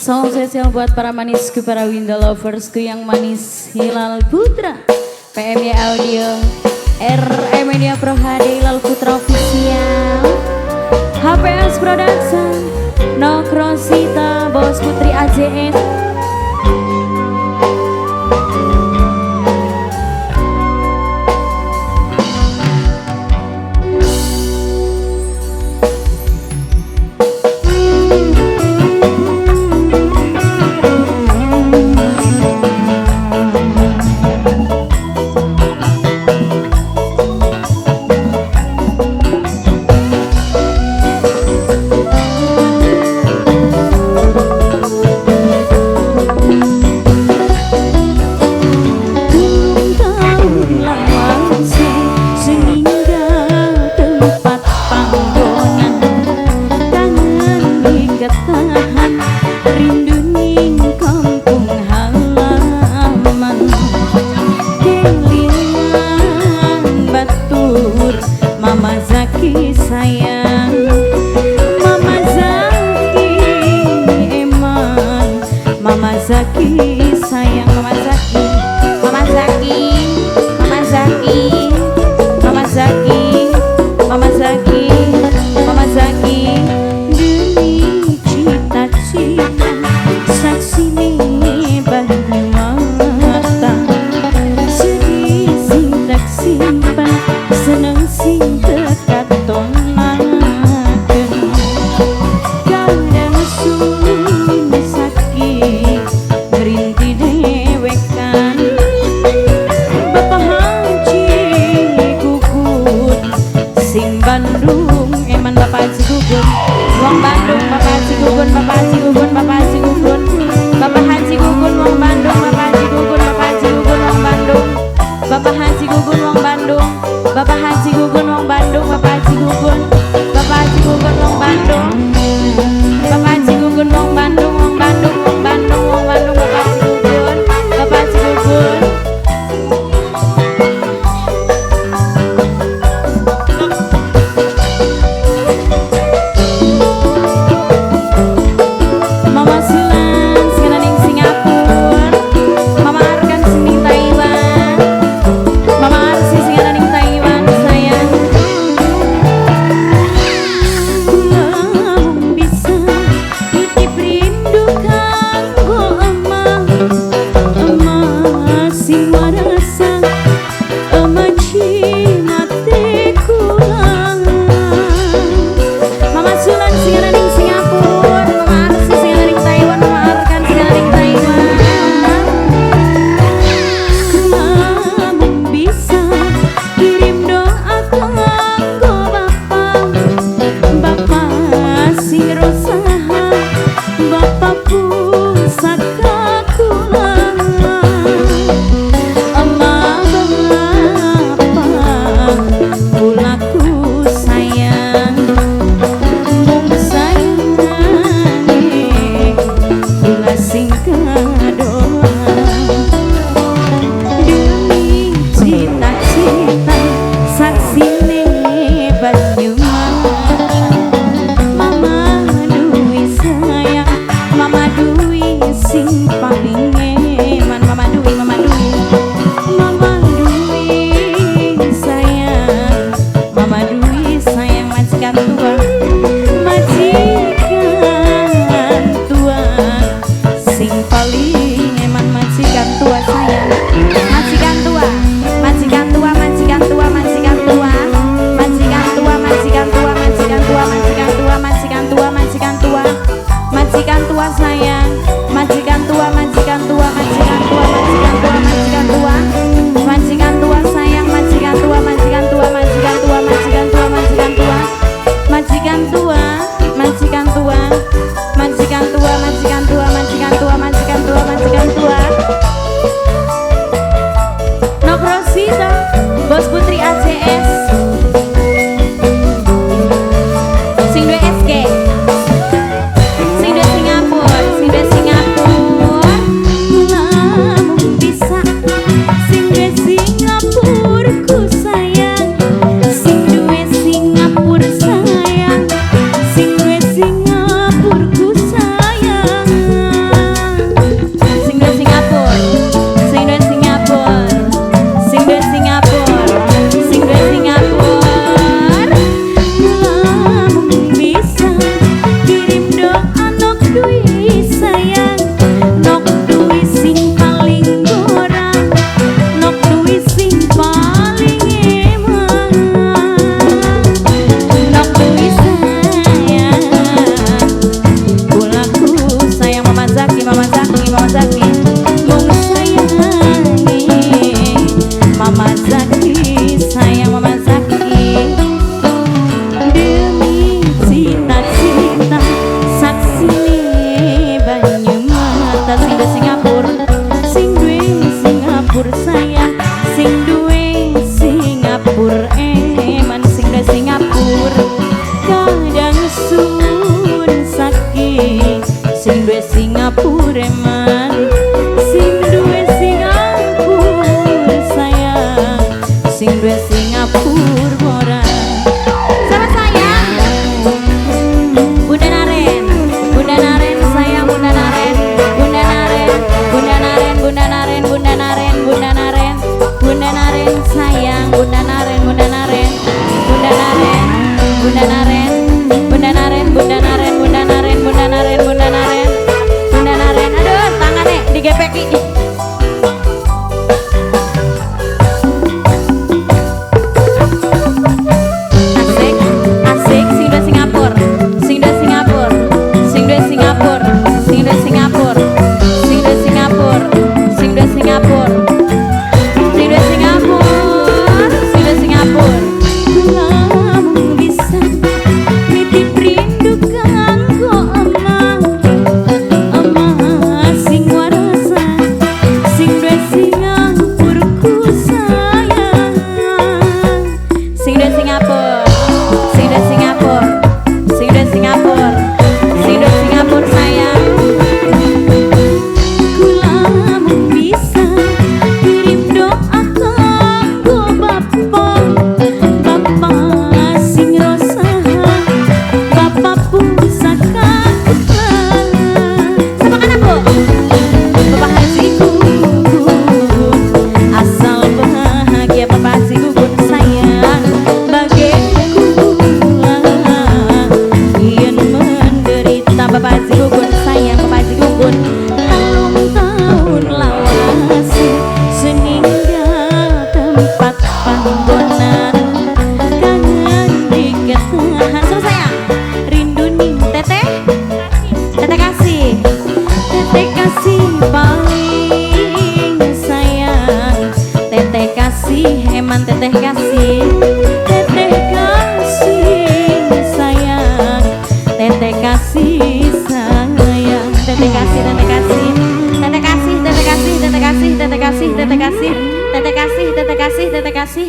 Salam spesial buat para manisku, para window loversku yang manis. Hilal Putra, PMY Audio, RM Media Pro HD, Hilal Putra Official, HPS Production, Nokrosita, Bos Putri AJS. Zaki sayang, Mama Zaki, Mama Zaki, Mama Zaki, Mama Zaki, Mama Zaki, Mama Zaki. Demi cita-cita saksi nih bahu mata, sedih sing tak simpan, seneng sing tekat tonang. sun saking sing duwe Singapura man, sing duwe Singapura sayang, sing duwe Singapura ora. Sama sayang Bunda Naren, Bunda Naren sayang, Bunda Naren, Bunda Naren, Bunda Naren, Bunda Naren, Bunda Naren, Bunda Naren, Bunda Naren sayang, Bunda Naren, Bunda Naren, Bunda Naren, Bunda Naren, Bunda Naren, Bunda Naren, Bunda Naren, Bunda Naren, Bunda Naren, Bunda Naren. Aduh, tangannya digepeki. Teteh kasih, teteh kasih sayang, teteh kasih sayang, teteh kasih, teteh kasih, teteh kasih, teteh kasih, teteh kasih, teteh kasih, teteh kasih, teteh kasih, teteh kasih, teteh kasih.